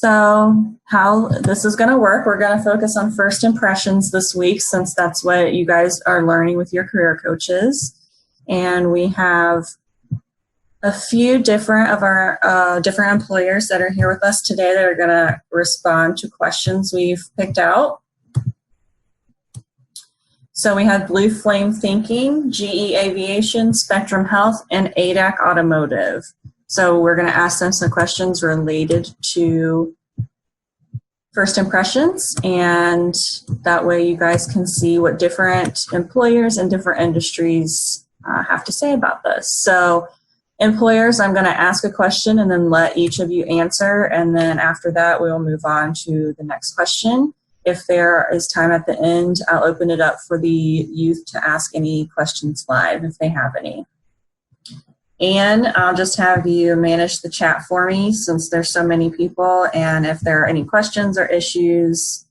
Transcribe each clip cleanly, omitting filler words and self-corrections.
So how this is going to work, we're going to focus on first impressions this week since that's what you guys are learning with your career coaches. And we have a few different of our different employers that are here with us today that are going to respond to questions we've picked out. So we have Blue Flame Thinking, GE Aviation, Spectrum Health, and ADAC Automotive. So we're going to ask them some questions related to first impressions, and that way you guys can see what different employers and different industries have to say about this. So employers, I'm going to ask a question and then let each of you answer, and then after that we'll move on to the next question. If there is time at the end, I'll open it up for the youth to ask any questions live if they have any. And I'll just have you manage the chat for me since there's so many people, and if there are any questions or issues,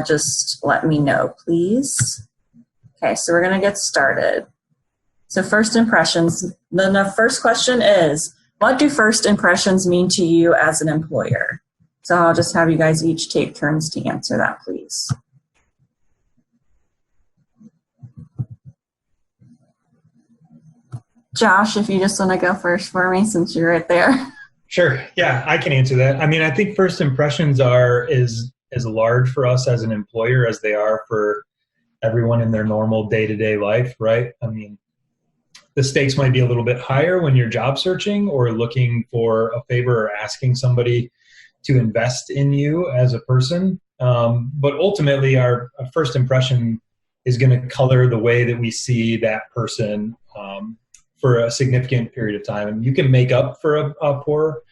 just let me know, please. Okay, so we're gonna get started. So first impressions, then the first question is, what do first impressions mean to you as an employer? So I'll just have you guys each take turns to answer that, please. Josh, if you just want to go first for me since you're right there. Sure. Yeah, I can answer that. I mean, I think first impressions are as large for us as an employer as they are for everyone in their normal day-to-day life, right? I mean, the stakes might be a little bit higher when you're job searching or looking for a favor or asking somebody to invest in you as a person. But ultimately, our first impression is going to color the way that we see that person for a significant period of time. And you can make up for a poor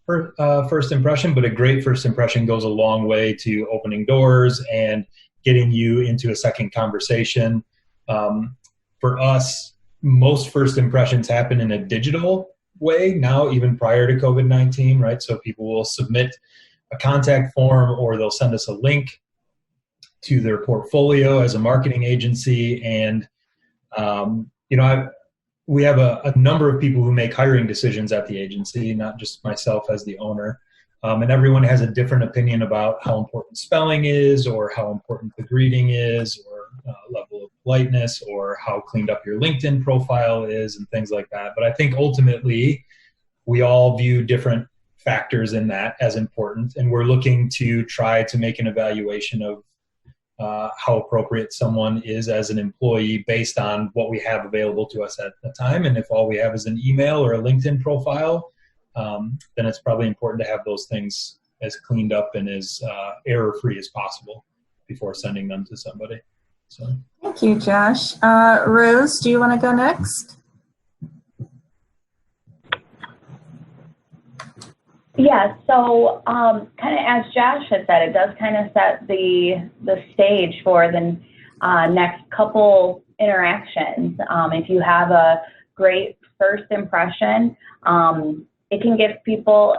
first impression, but a great first impression goes a long way to opening doors and getting you into a second conversation. For us, most first impressions happen in a digital way now, even prior to COVID-19, right? So people will submit a contact form or they'll send us a link to their portfolio as a marketing agency. And, we have a number of people who make hiring decisions at the agency, not just myself as the owner. And everyone has a different opinion about how important spelling is or how important the greeting is or level of politeness or how cleaned up your LinkedIn profile is and things like that. But I think ultimately we all view different factors in that as important, and we're looking to try to make an evaluation of how appropriate someone is as an employee based on what we have available to us at the time. And if all we have is an email or a LinkedIn profile, then it's probably important to have those things as cleaned up and as error-free as possible before sending them to somebody. So. Thank you, Josh. Rose, do you want to go next? Yeah, so kind of as Josh had said, it does kind of set the stage for the next couple interactions. If you have a great first impression, it can give people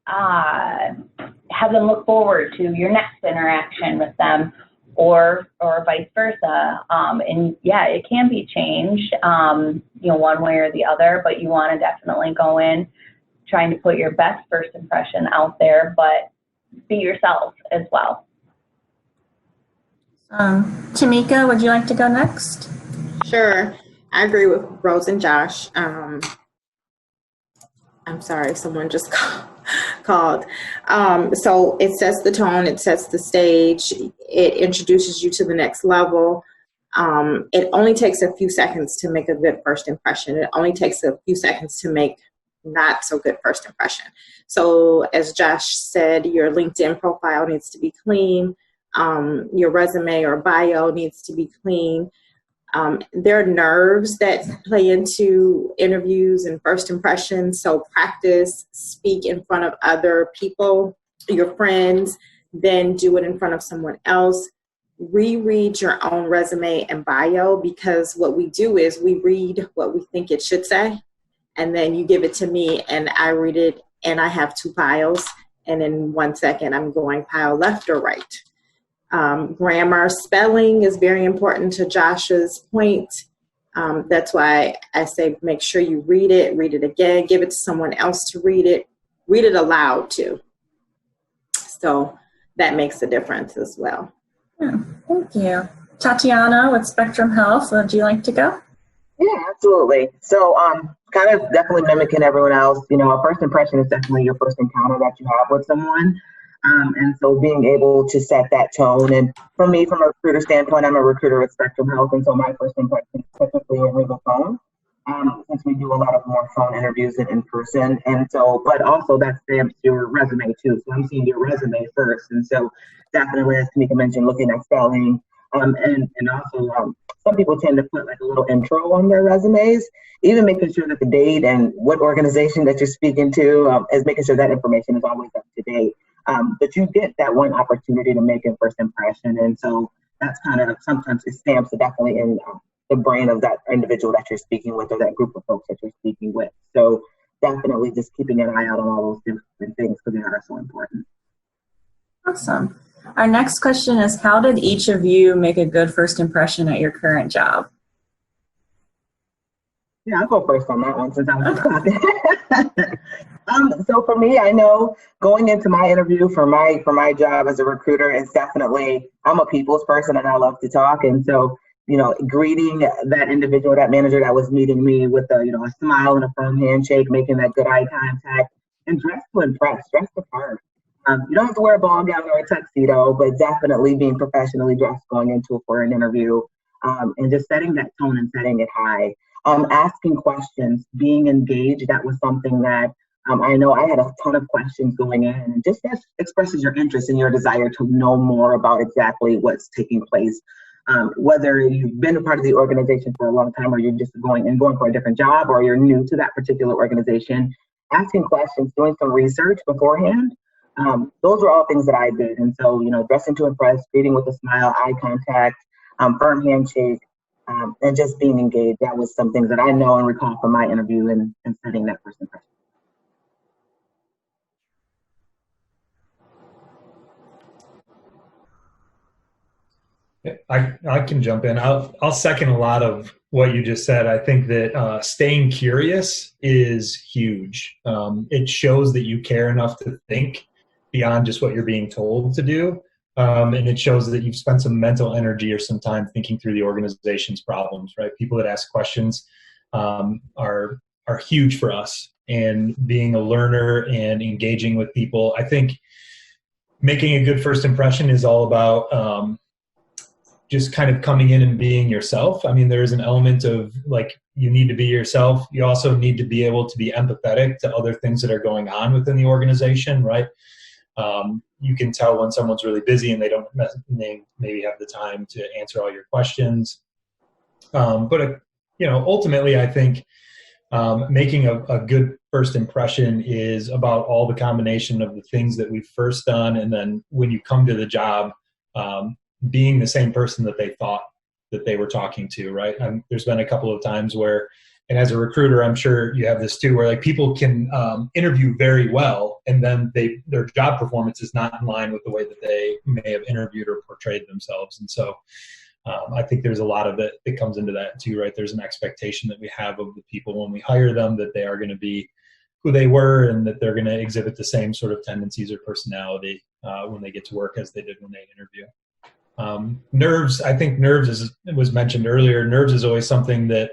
have them look forward to your next interaction with them, or vice versa. And yeah, it can be changed, one way or the other, but you want to definitely go in trying to put your best first impression out there, but be yourself as well. Tamika, would you like to go next? Sure. I agree with Rose and Josh. I'm sorry, someone just called. So it sets the tone, it sets the stage, it introduces you to the next level. It only takes a few seconds to make a good first impression. It only takes a few seconds to make not so good first impression. So as Josh said, your LinkedIn profile needs to be clean. Your resume or bio needs to be clean. There are nerves that play into interviews and first impressions. So practice, speak in front of other people, your friends, then do it in front of someone else. Reread your own resume and bio, because what we do is we read what we think it should say, and then you give it to me and I read it, and I have two piles, and in 1 second I'm going pile left or right. Grammar, spelling is very important to Josh's point. That's why I say make sure you read it again, give it to someone else to read it aloud too. So that makes a difference as well. Yeah, thank you. Tatiana with Spectrum Health, would you like to go? Yeah, absolutely. So, kind of definitely mimicking everyone else, a first impression is definitely your first encounter that you have with someone. And so being able to set that tone. And for me, from a recruiter standpoint, I'm a recruiter at Spectrum Health. And so my first impression is typically over the phone, since we do a lot of more phone interviews than in person. And so, but also that stamps your resume too. So I'm seeing your resume first. And so definitely, as Tamika mentioned, looking at spelling, and also some people tend to put like a little intro on their resumes, even making sure that the date and what organization that you're speaking to is making sure that information is always up to date. But you get that one opportunity to make a first impression. And so that's kind of sometimes it stamps definitely in the brain of that individual that you're speaking with or that group of folks that you're speaking with. So definitely just keeping an eye out on all those different things because they are so important. Awesome. Our next question is, how did each of you make a good first impression at your current job? Yeah, I'll go first on that one since I was talking. So for me, I know going into my interview for my job as a recruiter is definitely, I'm a people's person and I love to talk. And so, greeting that individual, that manager that was meeting me with a smile and a firm handshake, making that good eye contact, and dress to impress, dress the part. You don't have to wear a ball gown or a tuxedo, but definitely being professionally dressed going into for an interview, and just setting that tone and setting it high. Asking questions, being engaged, that was something that I know I had a ton of questions going in, and just expresses your interest and your desire to know more about exactly what's taking place. Whether you've been a part of the organization for a long time or you're just going for a different job or you're new to that particular organization, asking questions, doing some research beforehand. Those were all things that I did. And so, dressing to impress, greeting with a smile, eye contact, firm handshake, and just being engaged. That was some things that I know and recall from my interview and setting that first impression. I can jump in. I'll second a lot of what you just said. I think that staying curious is huge. It shows that you care enough to think beyond just what you're being told to do. And it shows that you've spent some mental energy or some time thinking through the organization's problems, right? People that ask questions are huge for us. And being a learner and engaging with people, I think making a good first impression is all about just kind of coming in and being yourself. I mean, there's an element of you need to be yourself. You also need to be able to be empathetic to other things that are going on within the organization, right? You can tell when someone's really busy and they maybe have the time to answer all your questions. But ultimately, I think making a good first impression is about all the combination of the things that we've first done, and then when you come to the job, being the same person that they thought that they were talking to, right? There's been a couple of times where, and as a recruiter, I'm sure you have this too, where people can interview very well, and then their job performance is not in line with the way that they may have interviewed or portrayed themselves. And so I think there's a lot of it that comes into that too, right? There's an expectation that we have of the people when we hire them that they are going to be who they were and that they're going to exhibit the same sort of tendencies or personality when they get to work as they did when they interview. Nerves, I think nerves was mentioned earlier. Nerves is always something that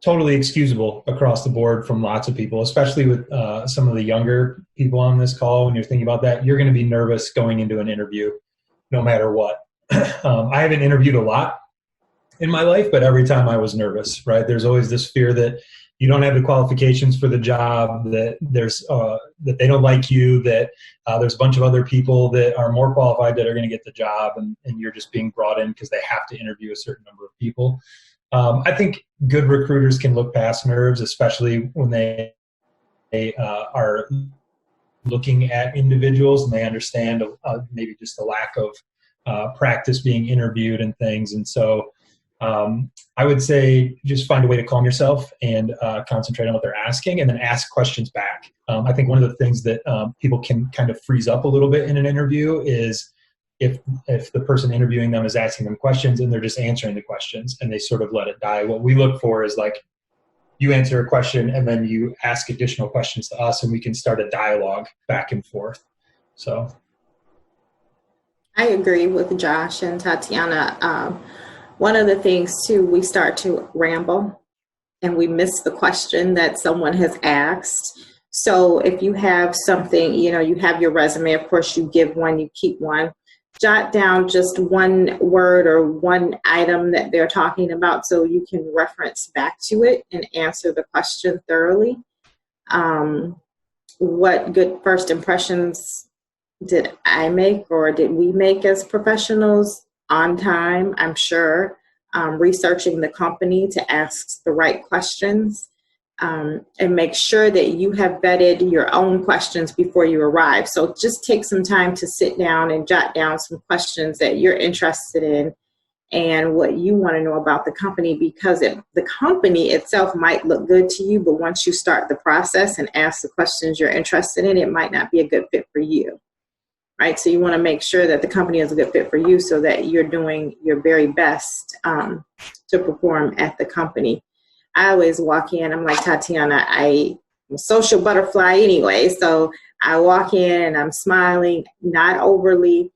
totally excusable across the board from lots of people, especially with some of the younger people on this call. When you're thinking about that, you're going to be nervous going into an interview no matter what. I haven't interviewed a lot in my life, but every time I was nervous, right? There's always this fear that you don't have the qualifications for the job, that that they don't like you, that there's a bunch of other people that are more qualified that are going to get the job, and you're just being brought in because they have to interview a certain number of people. I think good recruiters can look past nerves, especially when they are looking at individuals and they understand maybe just the lack of practice being interviewed and things. And so I would say just find a way to calm yourself and concentrate on what they're asking, and then ask questions back. I think one of the things that people can kind of freeze up a little bit in an interview is if the person interviewing them is asking them questions and they're just answering the questions and they sort of let it die. What we look for is you answer a question and then you ask additional questions to us and we can start a dialogue back and forth. So I agree with Josh and Tatiana. One of the things too, we start to ramble and we miss the question that someone has asked. So if you have something, you have your resume, of course you give one, you keep one. Jot down just one word or one item that they're talking about so you can reference back to it and answer the question thoroughly. What good first impressions did I make or did we make as professionals? On time, I'm sure. Researching the company to ask the right questions. And make sure that you have vetted your own questions before you arrive. So just take some time to sit down and jot down some questions that you're interested in and what you want to know about the company, because the company itself might look good to you, but once you start the process and ask the questions you're interested in, it might not be a good fit for you, right? So you want to make sure that the company is a good fit for you so that you're doing your very best to perform at the company. I always walk in, I'm like Tatiana, I'm a social butterfly anyway, so I walk in and I'm smiling, not overly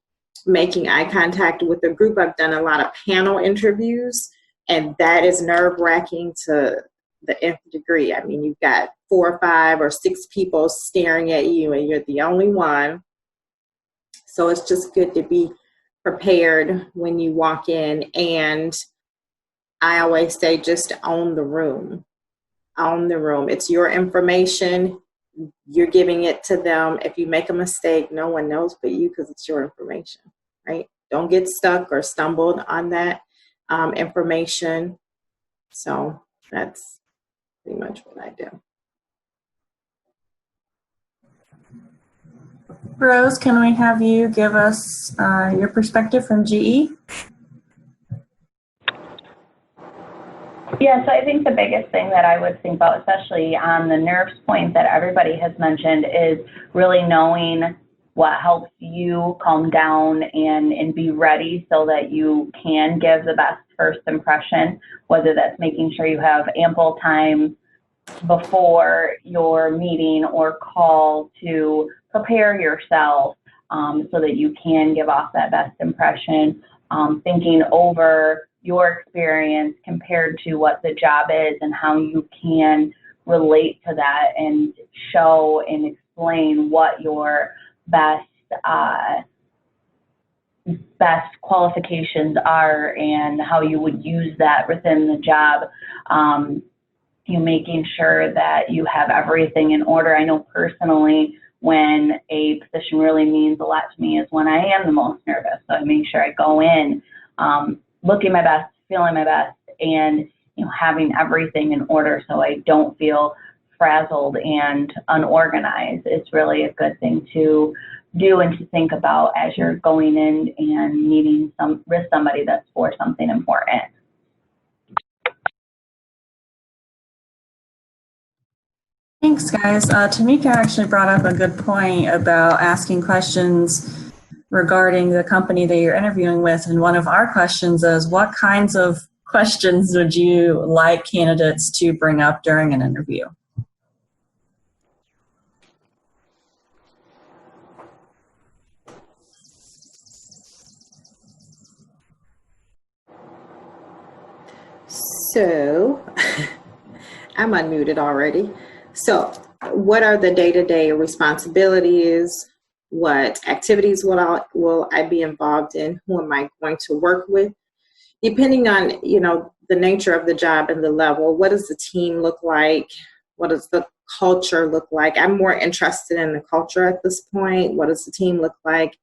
making eye contact with the group. I've done a lot of panel interviews, and that is nerve-wracking to the nth degree. I mean, you've got 4 or 5 or 6 people staring at you, and you're the only one. So it's just good to be prepared when you walk in, and I always say just own the room. Own the room. It's your information. You're giving it to them. If you make a mistake, no one knows but you because it's your information, right? Don't get stuck or stumbled on that information. So that's pretty much what I do. Rose, can we have you give us your perspective from GE? Yeah, so I think the biggest thing that I would think about, especially on the nerves point that everybody has mentioned, is really knowing what helps you calm down and be ready so that you can give the best first impression, whether that's making sure you have ample time before your meeting or call to prepare yourself so that you can give off that best impression, thinking over your experience compared to what the job is and how you can relate to that and show and explain what your best qualifications are and how you would use that within the job. You making sure that you have everything in order. I know personally when a position really means a lot to me is when I am the most nervous. So I make sure I go in looking my best, feeling my best, and having everything in order so I don't feel frazzled and unorganized. It's really a good thing to do and to think about as you're going in and meeting with somebody that's for something important. Thanks, guys. Tamika actually brought up a good point about asking questions regarding the company that you're interviewing with. And one of our questions is, what kinds of questions would you like candidates to bring up during an interview? So I'm unmuted already. So what are the day-to-day responsibilities? What activities will I be involved in? Who am I going to work with? Depending on, the nature of the job and the level, what does the team look like? What does the culture look like? I'm more interested in the culture at this point. What does the team look like?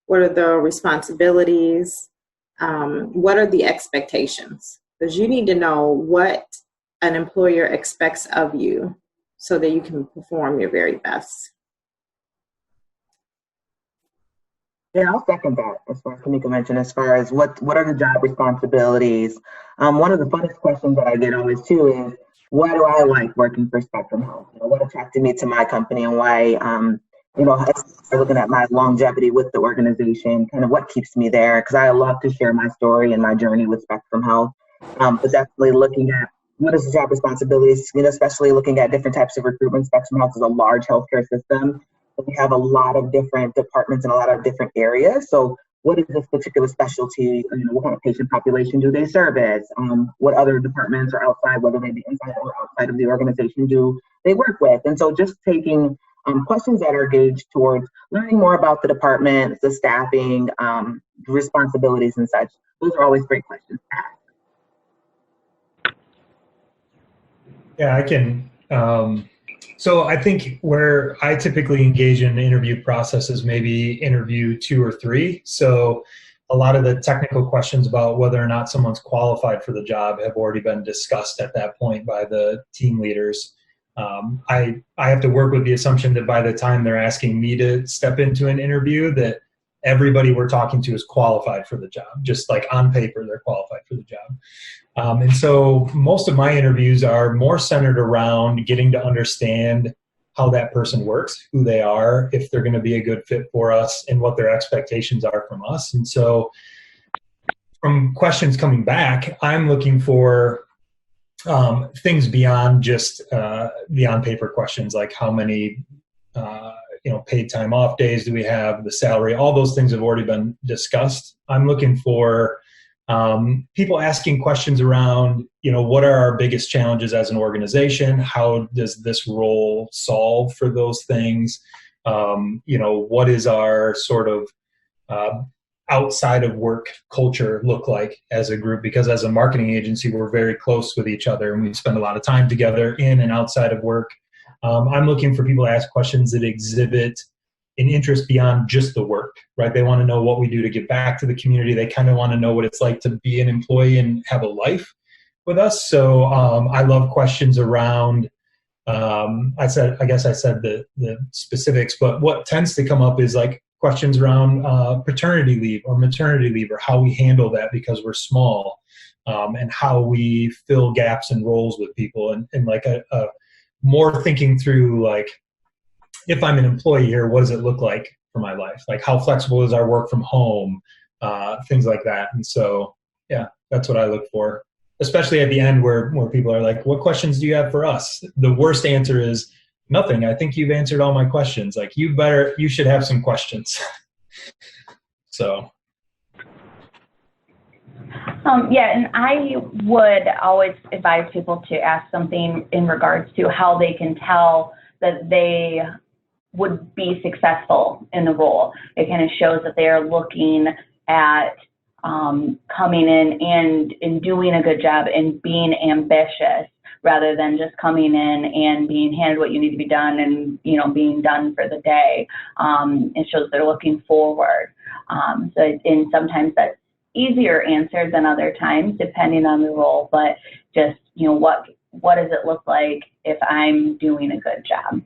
What are the responsibilities? What are the expectations? Because you need to know what an employer expects of you so that you can perform your very best. Yeah, I'll second that as far as Tamika mentioned, as far as what are the job responsibilities. One of the funnest questions that I get always too is, why do I like working for Spectrum Health? What attracted me to my company and why, looking at my longevity with the organization, kind of what keeps me there, because I love to share my story and my journey with Spectrum Health. But definitely looking at what is the job responsibilities, especially looking at different types of recruitment. Spectrum Health is a large healthcare system. we have a lot of different departments in a lot of different areas. So what is this particular specialty? What kind of patient population do they service? What other departments are outside, whether they be inside or outside of the organization, do they work with? And so just taking questions that are gauged towards learning more about the departments, the staffing, responsibilities and such. Those are always great questions to ask. Yeah, I can. So I think where I typically engage in interview processes, maybe interview 2 or 3. So a lot of the technical questions about whether or not someone's qualified for the job have already been discussed at that point by the team leaders. I have to work with the assumption that by the time they're asking me to step into an interview, that everybody we're talking to is qualified for the job. Just like on paper, they're qualified for the job. And so most of my interviews are more centered around getting to understand how that person works, who they are, if they're going to be a good fit for us, and what their expectations are from us. And so from questions coming back, I'm looking for things beyond just the on-paper questions, like how many paid time off days do we have, the salary, all those things have already been discussed. I'm looking for people asking questions around, what are our biggest challenges as an organization? How does this role solve for those things? What is our sort of outside of work culture look like as a group? Because as a marketing agency, we're very close with each other and we spend a lot of time together in and outside of work. I'm looking for people to ask questions that exhibit an interest beyond just the work, right? They want to know what we do to give back to the community. They kind of want to know what it's like to be an employee and have a life with us. So I love questions around, I guess I said the specifics, but what tends to come up is like questions around paternity leave or maternity leave, or how we handle that because we're small, and how we fill gaps and roles with people, and like a more thinking through, like, if I'm an employee here, what does it look like for my life? Like, how flexible is our work from home? Things like that. And so, yeah, that's what I look for, especially at the end where people are like, what questions do you have for us? The worst answer is nothing. I think you've answered all my questions. Like, you should have some questions. So. And I would always advise people to ask something in regards to how they can tell that they would be successful in the role. It kind of shows that they are looking at coming in and doing a good job and being ambitious, rather than just coming in and being handed what you need to be done and being done for the day. It shows they're looking forward. And sometimes that's easier answered than other times, depending on the role. But just what does it look like if I'm doing a good job?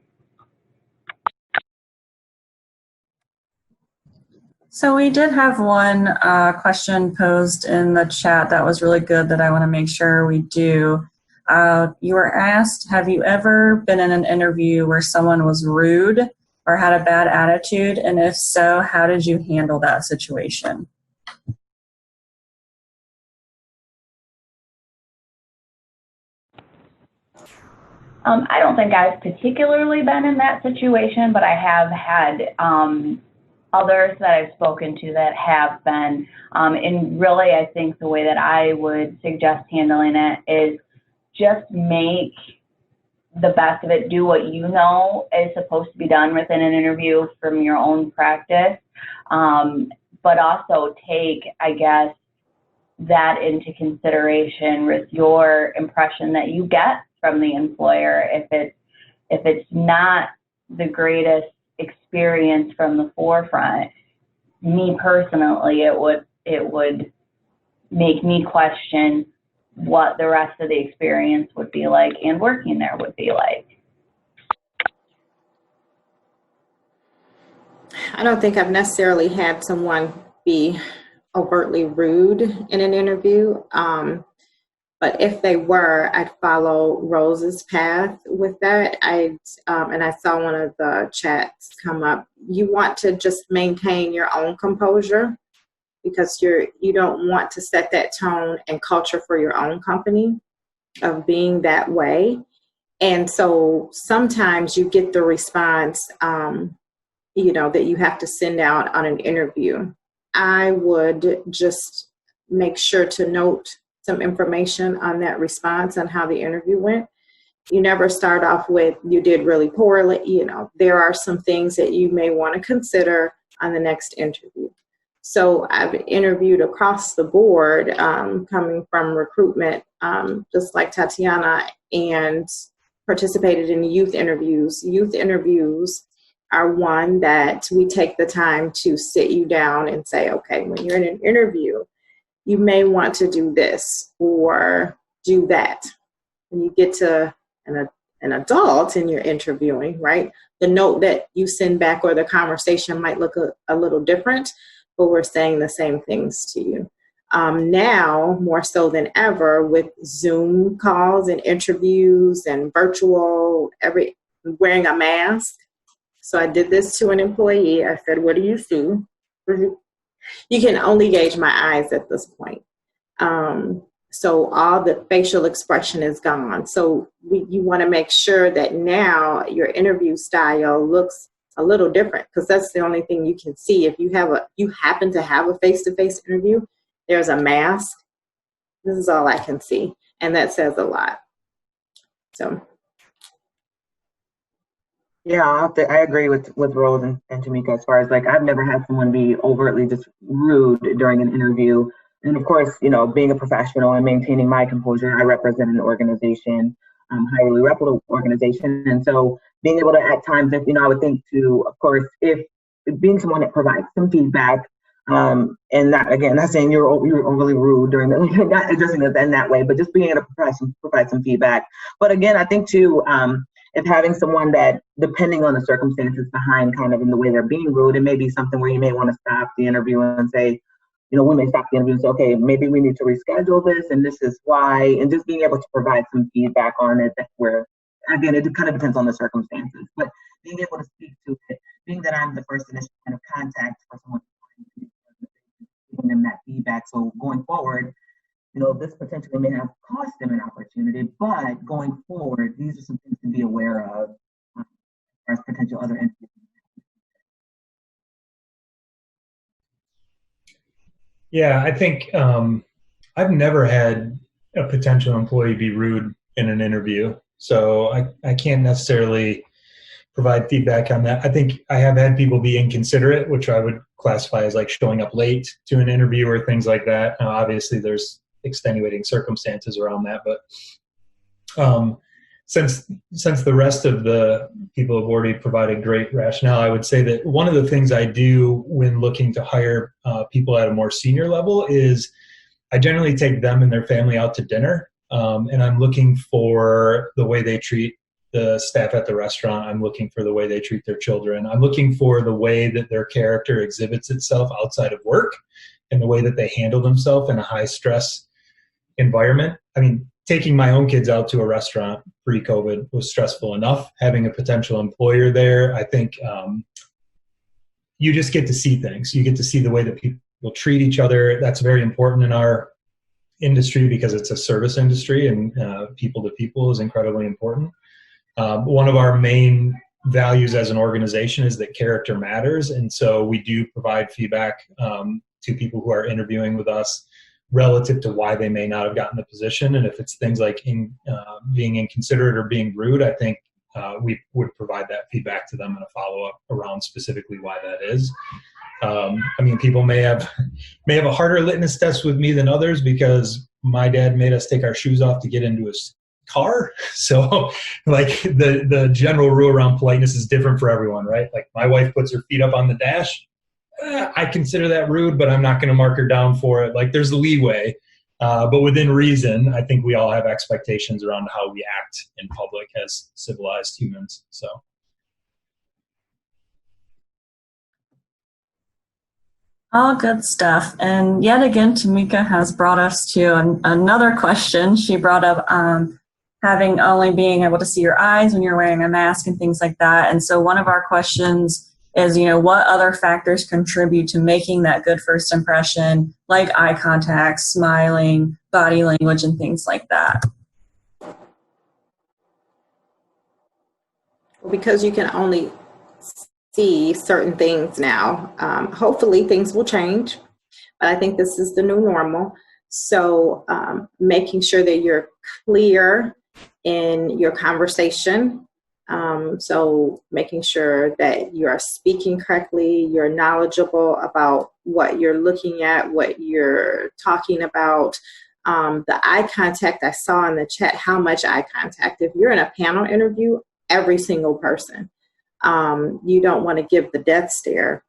So we did have one question posed in the chat that was really good that I want to make sure we do. You were asked, have you ever been in an interview where someone was rude or had a bad attitude? And if so, how did you handle that situation? I don't think I've particularly been in that situation, but I have had others that I've spoken to that have been. And really, I think the way that I would suggest handling it is just make the best of it. Do what you know is supposed to be done within an interview from your own practice, but also take, I guess, that into consideration with your impression that you get from the employer. If it's not the greatest experience from the forefront, me personally, it would make me question what the rest of the experience would be like and working there would be like. I don't think I've necessarily had someone be overtly rude in an interview. But if they were, I'd follow Rose's path with that. And I saw one of the chats come up. You want to just maintain your own composure, because you don't want to set that tone and culture for your own company of being that way. And so sometimes you get the response, that you have to send out on an interview, I would just make sure to note some information on that response on how the interview went. You never start off with, you did really poorly. There are some things that you may want to consider on the next interview. So I've interviewed across the board, coming from recruitment, just like Tatiana, and participated in youth interviews. Youth interviews are one that we take the time to sit you down and say, okay, when you're in an interview, you may want to do this or do that. When you get to an adult and you're interviewing, right, the note that you send back or the conversation might look a little different, but we're saying the same things to you. Now, more so than ever, with Zoom calls and interviews and virtual, wearing a mask. So I did this to an employee. I said, what do you see? You can only gauge my eyes at this point. So all the facial expression is gone. So you want to make sure that now your interview style looks a little different, because that's the only thing you can see. If you happen to have a face-to-face interview, there's a mask. This is all I can see, and that says a lot. So. Yeah, I agree with Rose and Tamika as far as, like, I've never had someone be overtly just rude during an interview. And of course, being a professional and maintaining my composure, I represent an organization, highly reputable organization. And so being able to, at times, I would think to, of course, if being someone that provides some feedback, and not saying you're overly rude during not addressing it in that way, but just being able to provide some feedback. But again, I think too, if having someone that, depending on the circumstances behind kind of in the way they're being rude, it may be something where you may want to stop the interview and say, we may stop the interview and say, okay, maybe we need to reschedule this, and this is why, and just being able to provide some feedback on it, where, again, it kind of depends on the circumstances, but being able to speak to it, being that I'm the first initial kind of contact for someone, giving them that feedback. So going forward, this potentially may have cost them an opportunity, but going forward, these are some things to be aware of as potential other entities. Yeah, I think I've never had a potential employee be rude in an interview, so I can't necessarily provide feedback on that. I think I have had people be inconsiderate, which I would classify as like showing up late to an interview or things like that. Obviously, there's extenuating circumstances around that, but since the rest of the people have already provided great rationale, I would say that one of the things I do when looking to hire people at a more senior level is I generally take them and their family out to dinner, and I'm looking for the way they treat the staff at the restaurant. I'm looking for the way they treat their children. I'm looking for the way that their character exhibits itself outside of work and the way that they handle themselves in a high stress environment. I mean, taking my own kids out to a restaurant pre-COVID was stressful enough. Having a potential employer there, I think you just get to see things. You get to see the way that people treat each other. That's very important in our industry because it's a service industry, and people to people is incredibly important. One of our main values as an organization is that character matters. And so we do provide feedback to people who are interviewing with us relative to why they may not have gotten the position. And if it's things like being inconsiderate or being rude, I think we would provide that feedback to them in a follow-up around specifically why that is. I mean, people may have a harder litmus test with me than others because my dad made us take our shoes off to get into his car. So like the general rule around politeness is different for everyone, right? Like my wife puts her feet up on the dash. I consider that rude, but I'm not going to mark her down for it. Like there's a leeway, but within reason, I think we all have expectations around how we act in public as civilized humans. So. All good stuff. And yet again, Tamika has brought us to another question. She brought up having only being able to see your eyes when you're wearing a mask and things like that. And so one of our questions is, what other factors contribute to making that good first impression, like eye contact, smiling, body language, and things like that? Because you can only see certain things now. Hopefully things will change, but I think this is the new normal. So making sure that you're clear in your conversation. So making sure that you are speaking correctly, you're knowledgeable about what you're looking at, what you're talking about. The eye contact, I saw in the chat how much eye contact. If you're in a panel interview, every single person, you don't want to give the death stare,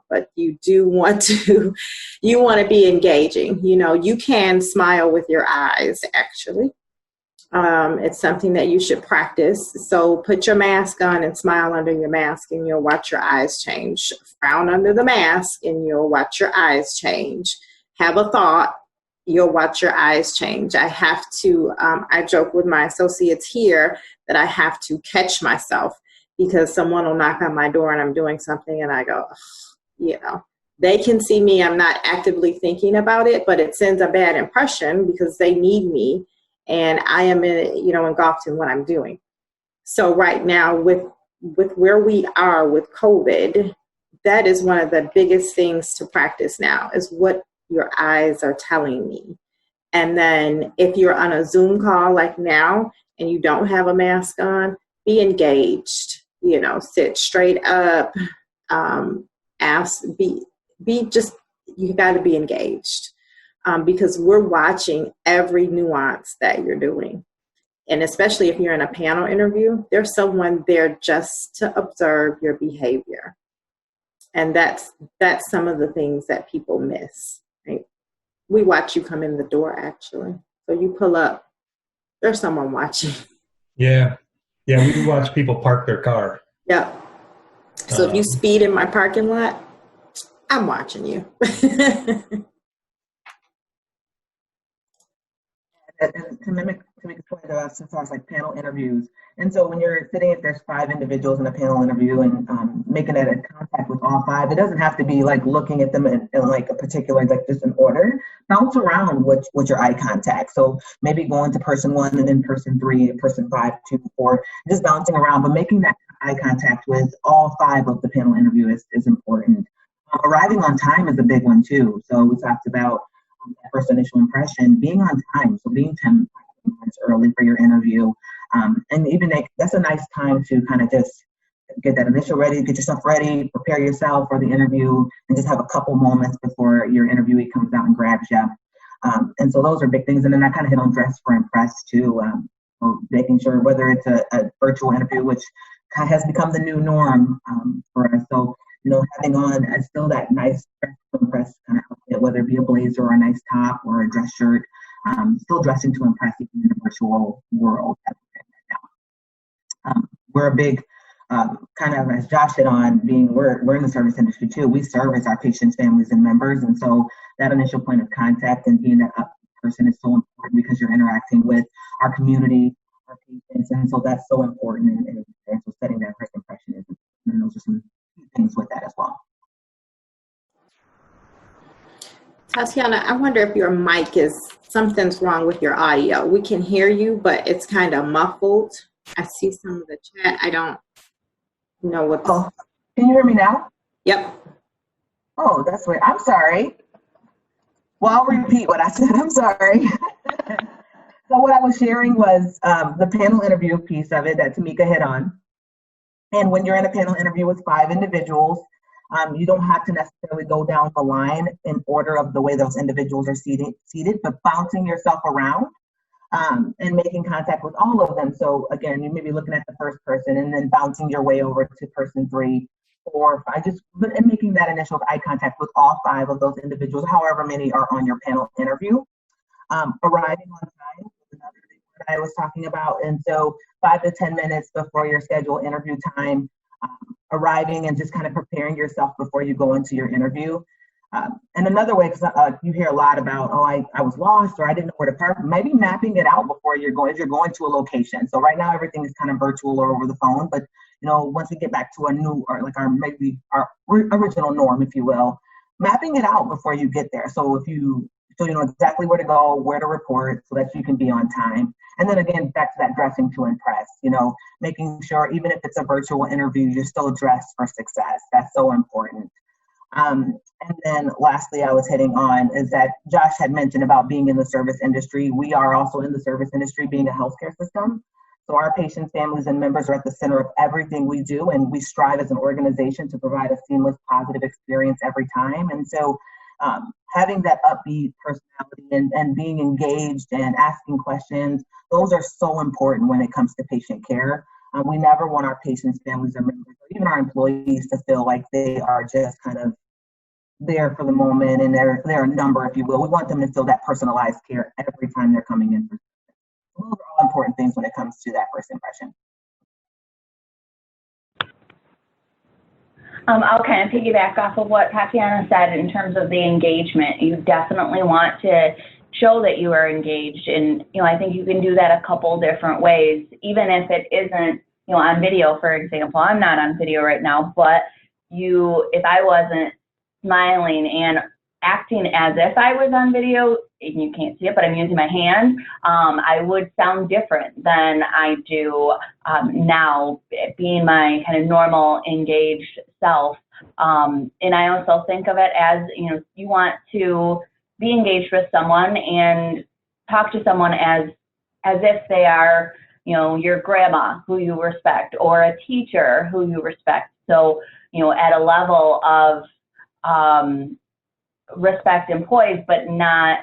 but you do want to, you want to be engaging. You can smile with your eyes, actually. It's something that you should practice. So put your mask on and smile under your mask, and you'll watch your eyes change. Frown under the mask, and you'll watch your eyes change. Have a thought, you'll watch your eyes change. I have to, I joke with my associates here that I have to catch myself, because someone will knock on my door and I'm doing something and I go, they can see me. I'm not actively thinking about it, but it sends a bad impression because they need me. And I am, engulfed in what I'm doing. So right now, with where we are with COVID, that is one of the biggest things to practice now, is what your eyes are telling me. And then if you're on a Zoom call like now and you don't have a mask on, be engaged. Sit straight up. You got to be engaged. Because we're watching every nuance that you're doing. And especially if you're in a panel interview, there's someone there just to observe your behavior. And that's some of the things that people miss. Right? We watch you come in the door, actually. So you pull up, there's someone watching. Yeah. Yeah, we watch people park their car. Yep. So if you speed in my parking lot, I'm watching you. And to make a point about, since I was like panel interviews, and so when you're sitting, if there's 5 individuals in a panel interview and making that in contact with all 5, it doesn't have to be like looking at them in like a particular, like just an order. Bounce around with your eye contact. So maybe going to person 1 and then person 3, person 5, 2, 4, just bouncing around, but making that eye contact with all 5 of the panel interview is important. Arriving on time is a big one too. So we talked about first initial impression, being on time, so being 10 minutes early for your interview, and even that's a nice time to kind of just get that initial ready, get yourself ready, prepare yourself for the interview, and just have a couple moments before your interviewee comes out and grabs you. And so those are big things. And then I kind of hit on dress for impress too, so making sure whether it's a virtual interview, which kind of has become the new norm for us. So having on still that nice dress to impress kind of outfit, whether it be a blazer or a nice top or a dress shirt, still dressing to impress even in the virtual world. We're a big, kind of as Josh hit on, we're in the service industry too. We service our patients, families, and members. And so that initial point of contact and being that up person is so important, because you're interacting with our community, our patients. And so that's so important. And so setting that first impression is, and those are some things with that as well. Tatiana, I wonder if your mic something's wrong with your audio. We can hear you, but it's kind of muffled. I see some of the chat. I don't know what. Oh, can you hear me now? Yep. Oh, that's weird. I'm sorry. Well, I'll repeat what I said. I'm sorry. So what I was sharing was the panel interview piece of it that Tamika hit on. And when you're in a panel interview with 5 individuals, you don't have to necessarily go down the line in order of the way those individuals are seated, but bouncing yourself around and making contact with all of them. So again, you may be looking at the first person and then bouncing your way over to person 3, 4, 5, and making that initial eye contact with all 5 of those individuals, however many are on your panel interview. Arriving on time is another thing that I was talking about. And so 5 to 10 minutes before your scheduled interview time, arriving and just kind of preparing yourself before you go into your interview. And another way, because you hear a lot about, I was lost, or I didn't know where to park. Maybe mapping it out before if you're going to a location. So right now everything is kind of virtual or over the phone, but once we get back to a new, or like our original norm, if you will, mapping it out before you get there. So if you So you know exactly where to go, where to report so that you can be on time. And then again, back to that dressing to impress, you know, making sure even if it's a virtual interview, you're still dressed for success. That's so important. And then lastly, I was hitting on is that Josh had mentioned about being in the service industry. We are also in the service industry, being a healthcare system. So our patients, families, and members are at the center of everything we do, and we strive as an organization to provide a seamless, positive experience every time. And so having that upbeat personality and being engaged and asking questions, those are so important when it comes to patient care. We never want our patients, families, and members, or even our employees to feel like they are just kind of there for the moment and they're a number, if you will. We want them to feel that personalized care every time they're coming in. Those are all important things when it comes to that first impression. I'll kind of piggyback off of what Tatiana said in terms of the engagement. You definitely want to show that you are engaged, and I think you can do that a couple different ways, even if it isn't on video. For example, I'm not on video right now, but if I wasn't smiling and acting as if I was on video, and you can't see it, but I'm using my hand, I would sound different than I do now, being my kind of normal engaged self. And I also think of it as, you want to be engaged with someone and talk to someone as if they are, your grandma who you respect, or a teacher who you respect. So, at a level of respect employees, but not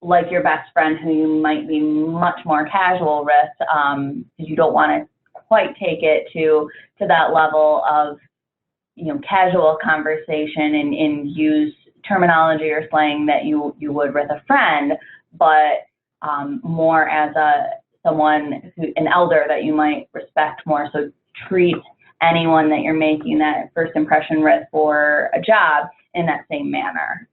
like your best friend who you might be much more casual with, because you don't want to quite take it to that level of casual conversation and use terminology or slang that you would with a friend, but more as an elder that you might respect more. So treat anyone that you're making that first impression with for a job in that same manner.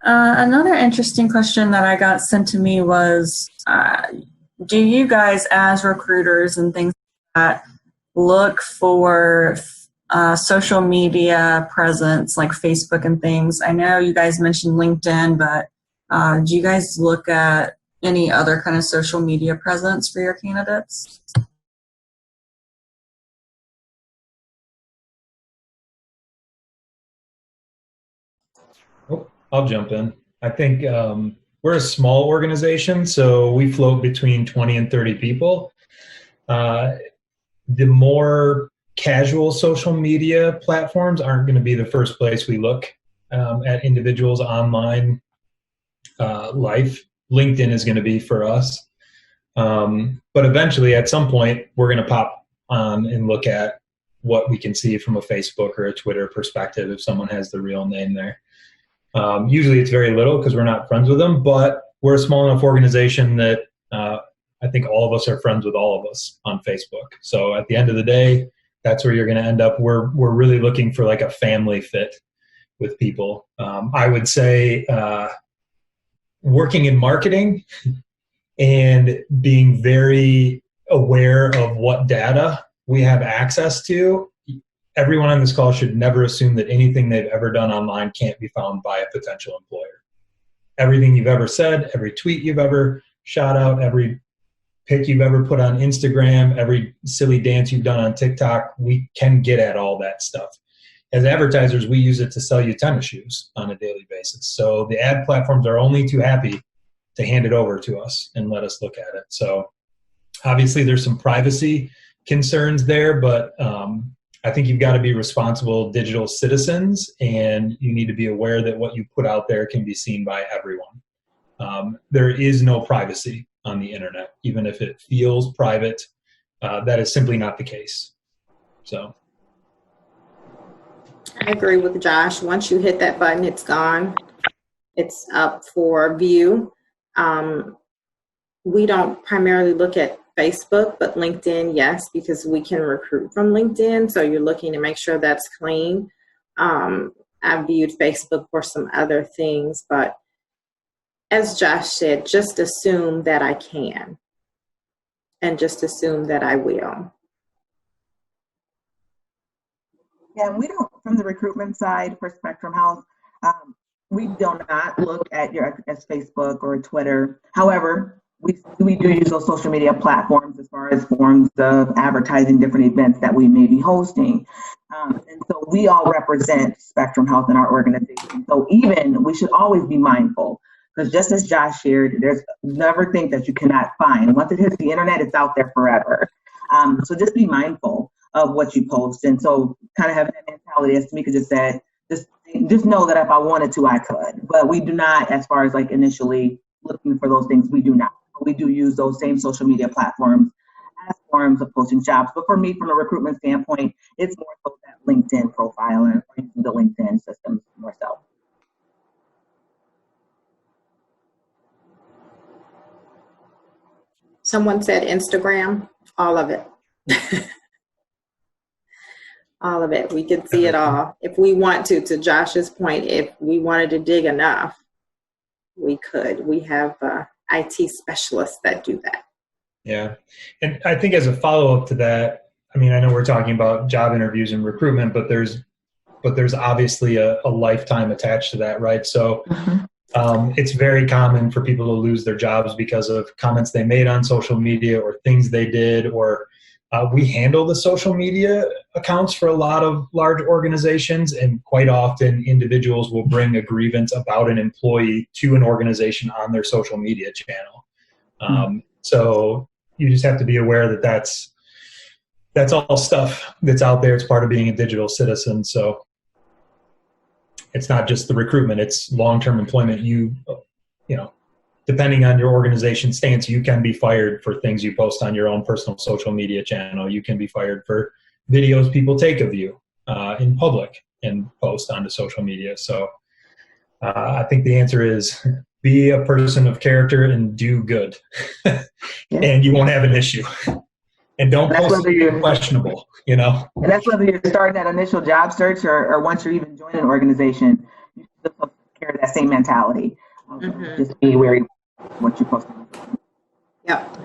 Another interesting question that I got sent to me was, do you guys as recruiters and things like that look for social media presence like Facebook and things? I know you guys mentioned LinkedIn, but do you guys look at any other kind of social media presence for your candidates? I'll jump in. I think we're a small organization, so we float between 20 and 30 people. The more casual social media platforms aren't going to be the first place we look at individuals' online life. LinkedIn is going to be for us. But eventually, at some point, we're going to pop on and look at what we can see from a Facebook or a Twitter perspective if someone has the real name there. Usually it's very little because we're not friends with them, but we're a small enough organization that I think all of us are friends with all of us on Facebook. So at the end of the day, that's where you're going to end up. We're really looking for like a family fit with people. I would say working in marketing and being very aware of what data we have access to. Everyone on this call should never assume that anything they've ever done online can't be found by a potential employer. Everything you've ever said, every tweet you've ever shot out, every pic you've ever put on Instagram, every silly dance you've done on TikTok, we can get at all that stuff. As advertisers, we use it to sell you tennis shoes on a daily basis. So the ad platforms are only too happy to hand it over to us and let us look at it. So obviously there's some privacy concerns there, but I think you've got to be responsible digital citizens, and you need to be aware that what you put out there can be seen by everyone. There is no privacy on the internet, even if it feels private. That is simply not the case. So I agree with Josh. Once you hit that button, it's gone. It's up for view. We don't primarily look at Facebook, but LinkedIn, yes, because we can recruit from LinkedIn. So you're looking to make sure that's clean. I've viewed Facebook for some other things, but as Josh said, just assume that I can, and just assume that I will. Yeah, we don't, from the recruitment side for Spectrum Health, we do not look at your as Facebook or Twitter. However, we do use those social media platforms as far as forms of advertising different events that we may be hosting. And so we all represent Spectrum Health in our organization. So even we should always be mindful, because just as Josh shared, there's never think that you cannot find. Once it hits the internet, it's out there forever. So just be mindful of what you post. And so kind of having that mentality, as Tamika just said, just know that if I wanted to, I could. But we do not, as far as like initially looking for those things, we do not. We do use those same social media platforms as forms of posting jobs. But for me, from a recruitment standpoint, it's more so that LinkedIn profile and the LinkedIn system more so. Someone said Instagram, all of it. All of it. We could see it all. If we want to Josh's point, if we wanted to dig enough, we could. We have IT specialists that do that. Yeah. And I think as a follow-up to that, I mean, I know we're talking about job interviews and recruitment, but there's obviously a lifetime attached to that, right? So it's very common for people to lose their jobs because of comments they made on social media or things they did, or we handle the social media accounts for a lot of large organizations, and quite often individuals will bring a grievance about an employee to an organization on their social media channel. So you just have to be aware that that's all stuff that's out there. It's part of being a digital citizen. So it's not just the recruitment, it's long-term employment. You know, depending on your organization stance, you can be fired for things you post on your own personal social media channel. You can be fired for videos people take of you in public and post onto social media. So I think the answer is be a person of character and do good. And you won't have an issue. And don't post something questionable, you know. And that's whether you're starting that initial job search or once you're even joining an organization, you still carry that same mentality. Just be wary of what you're posting. Yep.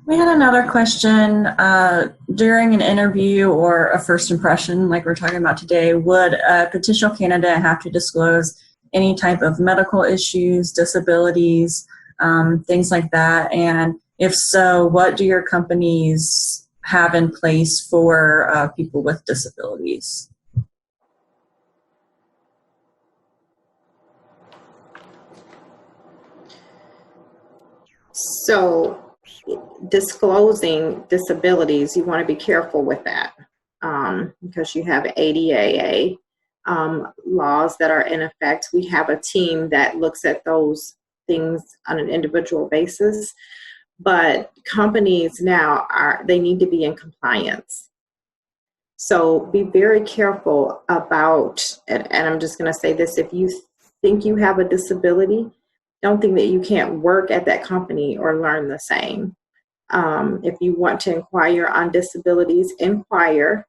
We had another question. During an interview or a first impression, like we're talking about today, would a potential candidate have to disclose any type of medical issues, disabilities, things like that? And if so, what do your companies have in place for people with disabilities? So disclosing disabilities, you want to be careful with that because you have ADAA laws that are in effect. We have a team that looks at those things on an individual basis, but companies now they need to be in compliance. So be very careful about, and I'm just going to say this, if you think you have a disability, don't think that you can't work at that company or learn the same. If you want to inquire on disabilities, inquire,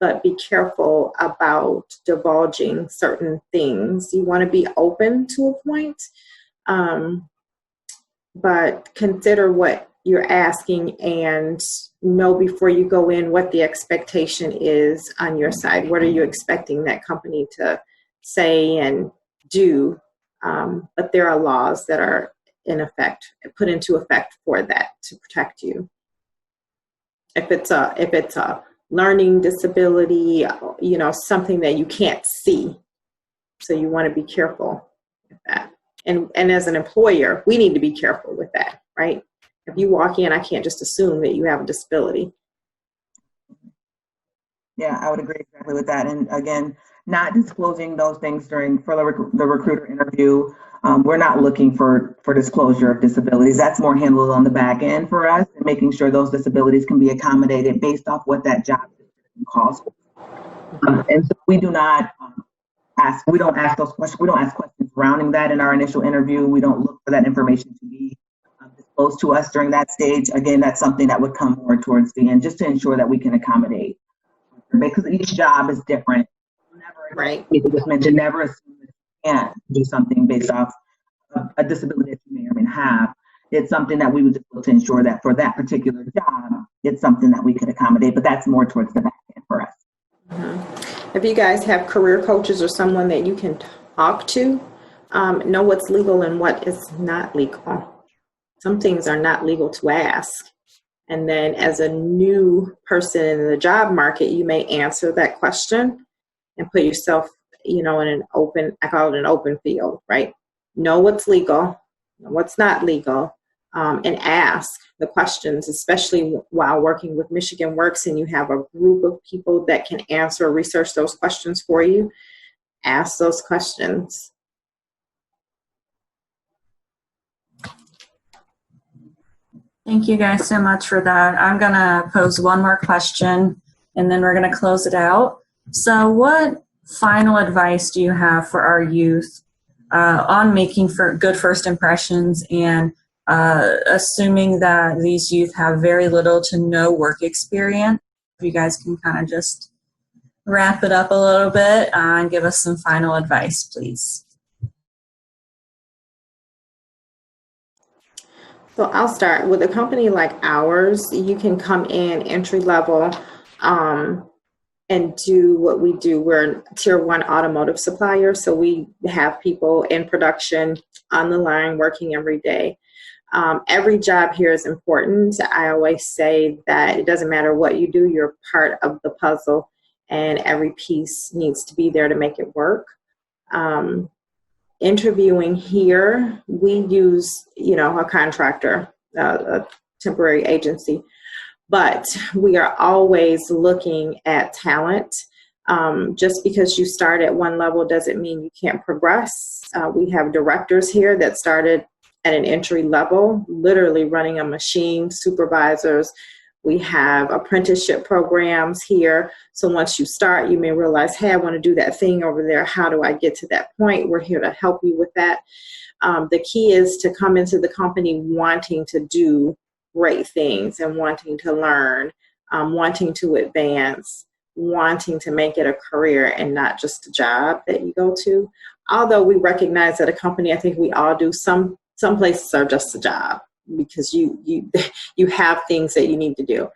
but be careful about divulging certain things. You want to be open to a point, but consider what you're asking and know before you go in what the expectation is on your side. What are you expecting that company to say and do? But there are laws that are in effect, put into effect for that to protect you. If it's a learning disability, you know, something that you can't see, so you want to be careful with that. And as an employer, we need to be careful with that, right? If you walk in, I can't just assume that you have a disability. Yeah, I would agree exactly with that. And again, not disclosing those things for the recruiter interview. We're not looking for disclosure of disabilities. That's more handled on the back end for us, and making sure those disabilities can be accommodated based off what that job calls for. And so we do not we don't ask those questions. We don't ask questions surrounding that in our initial interview. We don't look for that information to be disclosed to us during that stage. Again, that's something that would come more towards the end, just to ensure that we can accommodate, because each job is different. Right. You just mentioned never assume that you can't do something based off a disability that you may or may not have. It's something that we would just look to ensure that for that particular job, it's something that we could accommodate, but that's more towards the back end for us. If you guys have career coaches or someone that you can talk to, know what's legal and what is not legal. Some things are not legal to ask. And then as a new person in the job market, you may answer that question and put yourself, in an open, I call it an open field, right? Know what's legal, what's not legal, and ask the questions, especially while working with Michigan Works and you have a group of people that can answer or research those questions for you. Ask those questions. Thank you guys so much for that. I'm going to pose one more question and then we're going to close it out. So what final advice do you have for our youth on making for good first impressions and assuming that these youth have very little to no work experience? If you guys can kind of just wrap it up a little bit and give us some final advice, please. So I'll start with a company like ours. You can come in entry level and do what we do. We're a tier 1 automotive supplier, so we have people in production on the line working every day. Every job here is important. I always say that it doesn't matter what you do, you're part of the puzzle, and every piece needs to be there to make it work. Interviewing here, we use, a contractor, a temporary agency, but we are always looking at talent. Just because you start at one level doesn't mean you can't progress. We have directors here that started at an entry level, literally running a machine, supervisors. We have apprenticeship programs here. So once you start, you may realize, hey, I want to do that thing over there. How do I get to that point? We're here to help you with that. The key is to come into the company wanting to do great things and wanting to learn, wanting to advance, wanting to make it a career and not just a job that you go to. Although we recognize that a company, I think we all do, some places are just a job because you have things that you need to do.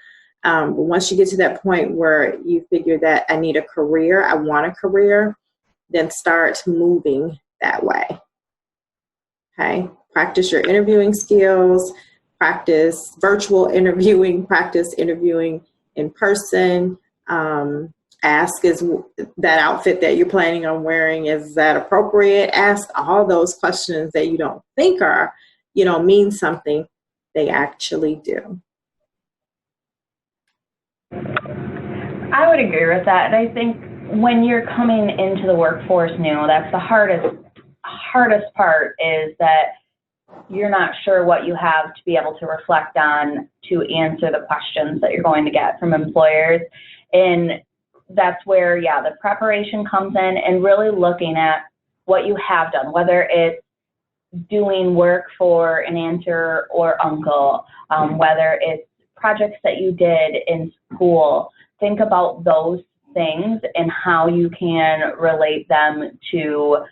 But once you get to that point where you figure that I need a career, I want a career, then start moving that way. Okay, practice your interviewing skills, practice virtual interviewing, practice interviewing in person. Ask, is that outfit that you're planning on wearing, is that appropriate? Ask all those questions that you don't think are, mean something. They actually do. I would agree with that. And I think when you're coming into the workforce new, that's the hardest part, is that you're not sure what you have to be able to reflect on to answer the questions that you're going to get from employers. And that's where, the preparation comes in, and really looking at what you have done, whether it's doing work for an aunt or uncle, whether it's projects that you did in school. Think about those things and how you can relate them to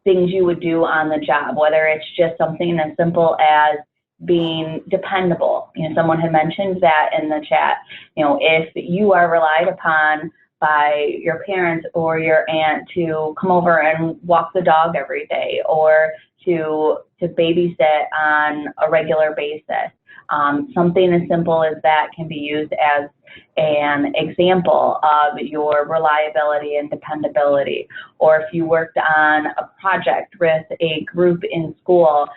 things you would do on the job, whether it's just something as simple as being dependable. Someone had mentioned that in the chat. If you are relied upon by your parents or your aunt to come over and walk the dog every day, or to babysit on a regular basis, something as simple as that can be used as an example of your reliability and dependability. Or if you worked on a project with a group in school,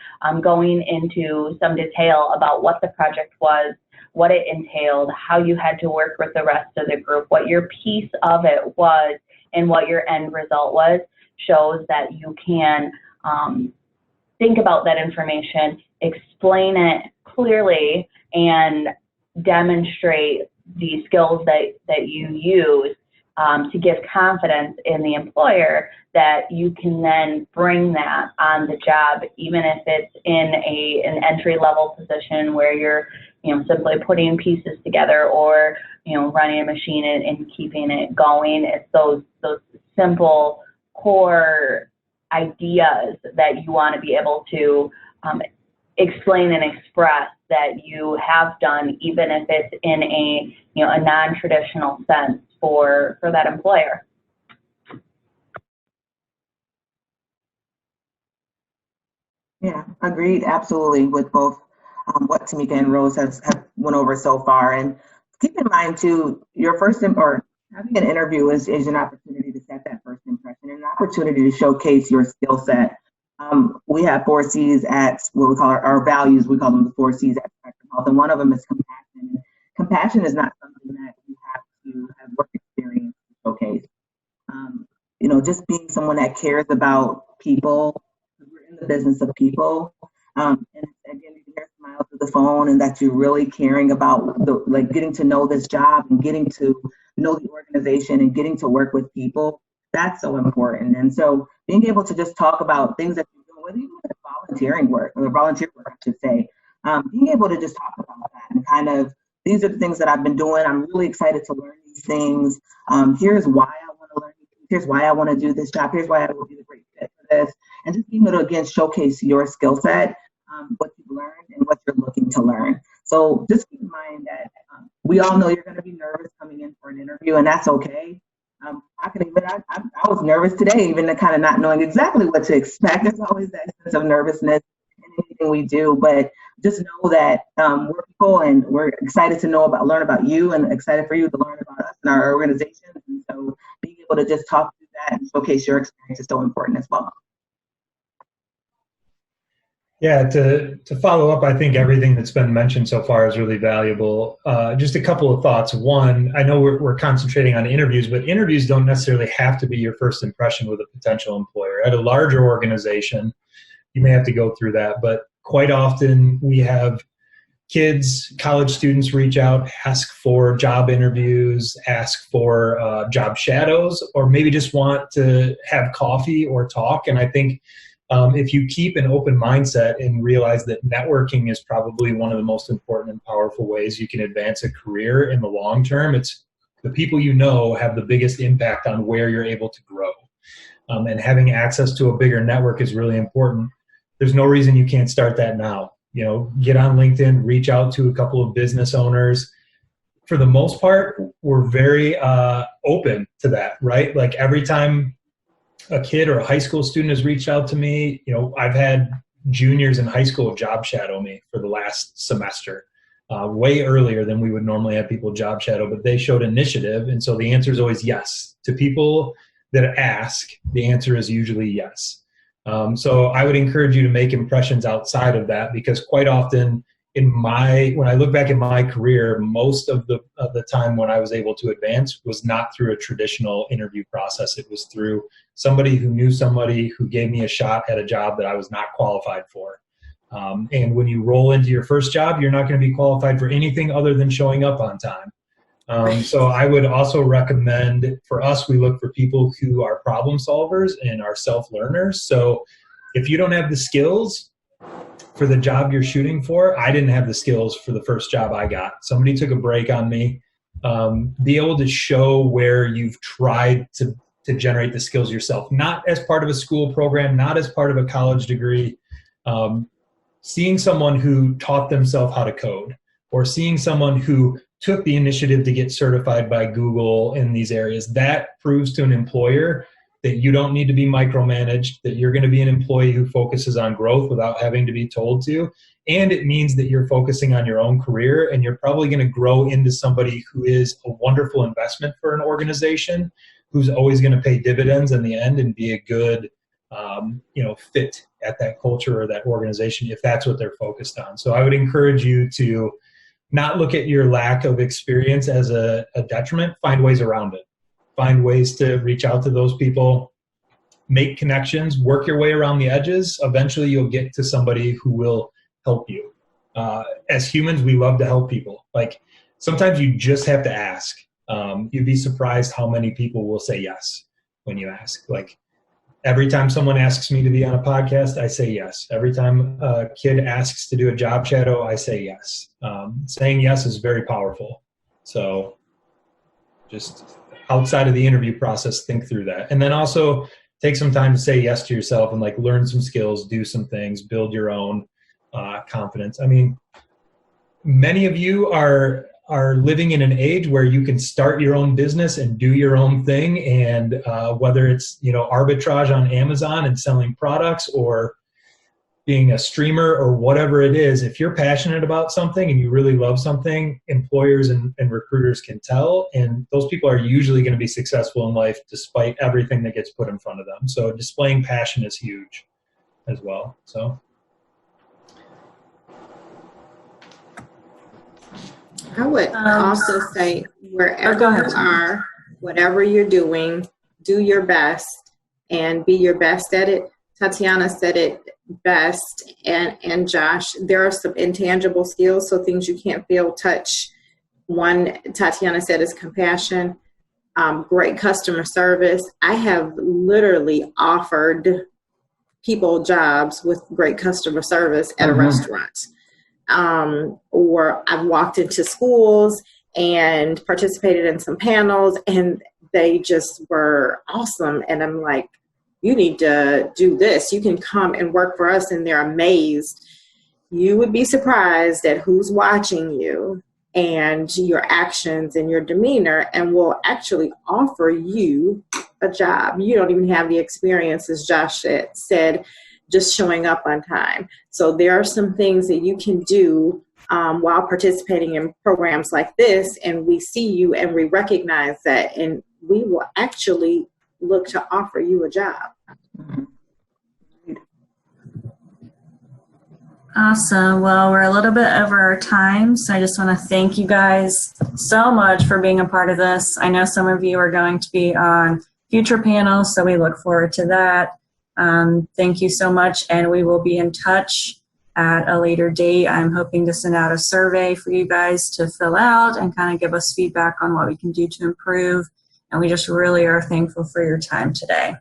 going into some detail about what the project was, what it entailed, how you had to work with the rest of the group, what your piece of it was, and what your end result was, shows that you can think about that information, explain it clearly, and demonstrate the skills that you use to give confidence in the employer that you can then bring that on the job, even if it's in an entry-level position where you're simply putting pieces together, or running a machine and keeping it going. It's those simple core ideas that you want to be able to explain and express that you have done, even if it's in a, a non-traditional sense for that employer. Yeah, agreed, absolutely, with both what Tamika and Rose have went over so far. And keep in mind too, your or having an interview is an opportunity to set that first impression and an opportunity to showcase your skill set. We have 4 C's at what we call our values. We call them the 4 C's at Spectrum Health, and one of them is compassion. Compassion is not something that you have to have work experience to showcase. Just being someone that cares about people. We're in the business of people, and again, you can hear smiles through the phone, and that you're really caring about getting to know this job and getting to know the organization and getting to work with people. That's so important. And so being able to just talk about things that you're doing, whether even with volunteering work, or volunteer work, I should say, being able to just talk about that and kind of, these are the things that I've been doing. I'm really excited to learn these things. Here's why I want to learn. Here's why I want to do this job. Here's why I will be the great fit for this. And just being able to, again, showcase your skill set, what you've learned and what you're looking to learn. So just keep in mind that we all know you're going to be nervous coming in for an interview, and that's okay. I was nervous today, even to kind of not knowing exactly what to expect. There's always that sense of nervousness in anything we do, but just know that we're people and we're excited to learn about you, and excited for you to learn about us and our organizations. And so being able to just talk through that and showcase your experience is so important as well. Yeah, to follow up, I think everything that's been mentioned so far is really valuable. Just a couple of thoughts. One, I know we're concentrating on interviews, but interviews don't necessarily have to be your first impression with a potential employer. At a larger organization, you may have to go through that, but quite often we have kids, college students reach out, ask for job interviews, ask for job shadows, or maybe just want to have coffee or talk. And I think if you keep an open mindset and realize that networking is probably one of the most important and powerful ways you can advance a career in the long term, it's the people you know have the biggest impact on where you're able to grow. And having access to a bigger network is really important. There's no reason you can't start that now. Get on LinkedIn, reach out to a couple of business owners. For the most part, we're very open to that, right? Like every time a kid or a high school student has reached out to me, I've had juniors in high school job shadow me for the last semester, way earlier than we would normally have people job shadow, but they showed initiative. And so the answer is always yes. To people that ask, the answer is usually yes. So I would encourage you to make impressions outside of that, because quite often when I look back at my career, most of the time when I was able to advance was not through a traditional interview process. It was through somebody who knew somebody who gave me a shot at a job that I was not qualified for. And when you roll into your first job, you're not going to be qualified for anything other than showing up on time. So I would also recommend, for us, we look for people who are problem solvers and are self-learners. So if you don't have the skills for the job you're shooting for, I didn't have the skills for the first job I got. Somebody took a break on me. Be able to show where you've tried to generate the skills yourself, not as part of a school program, not as part of a college degree. Seeing someone who taught themselves how to code, or seeing someone who took the initiative to get certified by Google in these areas, that proves to an employer that you don't need to be micromanaged, that you're going to be an employee who focuses on growth without having to be told to. And it means that you're focusing on your own career, and you're probably going to grow into somebody who is a wonderful investment for an organization, who's always going to pay dividends in the end and be a good fit at that culture or that organization, if that's what they're focused on. So I would encourage you to not look at your lack of experience as a detriment. Find ways around it. Find ways to reach out to those people, make connections, work your way around the edges. Eventually you'll get to somebody who will help you. As humans, we love to help people. Like, sometimes you just have to ask. You'd be surprised how many people will say yes when you ask. Like, every time someone asks me to be on a podcast, I say yes. Every time a kid asks to do a job shadow, I say yes. Saying yes is very powerful. So just outside of the interview process, think through that. And then also take some time to say yes to yourself and learn some skills, do some things, build your own. confidence. I mean, many of you are living in an age where you can start your own business and do your own thing. And whether it's, arbitrage on Amazon and selling products, or being a streamer, or whatever it is, if you're passionate about something and you really love something, employers and recruiters can tell. And those people are usually going to be successful in life despite everything that gets put in front of them. So displaying passion is huge as well. So. I would also say, wherever go ahead. you are, whatever you're doing, do your best and be your best at it. Tatiana said it best, and Josh, there are some intangible skills, so things you can't feel, touch. One, Tatiana said, is compassion, great customer service. I have literally offered people jobs with great customer service at a restaurant. Or I've walked into schools and participated in some panels, and they just were awesome. And I'm like, you need to do this. You can come and work for us. And they're amazed. You would be surprised at who's watching you and your actions and your demeanor, and will actually offer you a job. You don't even have the experience, as Josh said, just showing up on time. So there are some things that you can do while participating in programs like this, and we see you and we recognize that, and we will actually look to offer you a job. Awesome. Well, we're a little bit over our time, so I just want to thank you guys so much for being a part of this. I know some of you are going to be on future panels, so we look forward to that. Thank you so much, and we will be in touch at a later date. I'm hoping to send out a survey for you guys to fill out and kind of give us feedback on what we can do to improve. And we just really are thankful for your time today.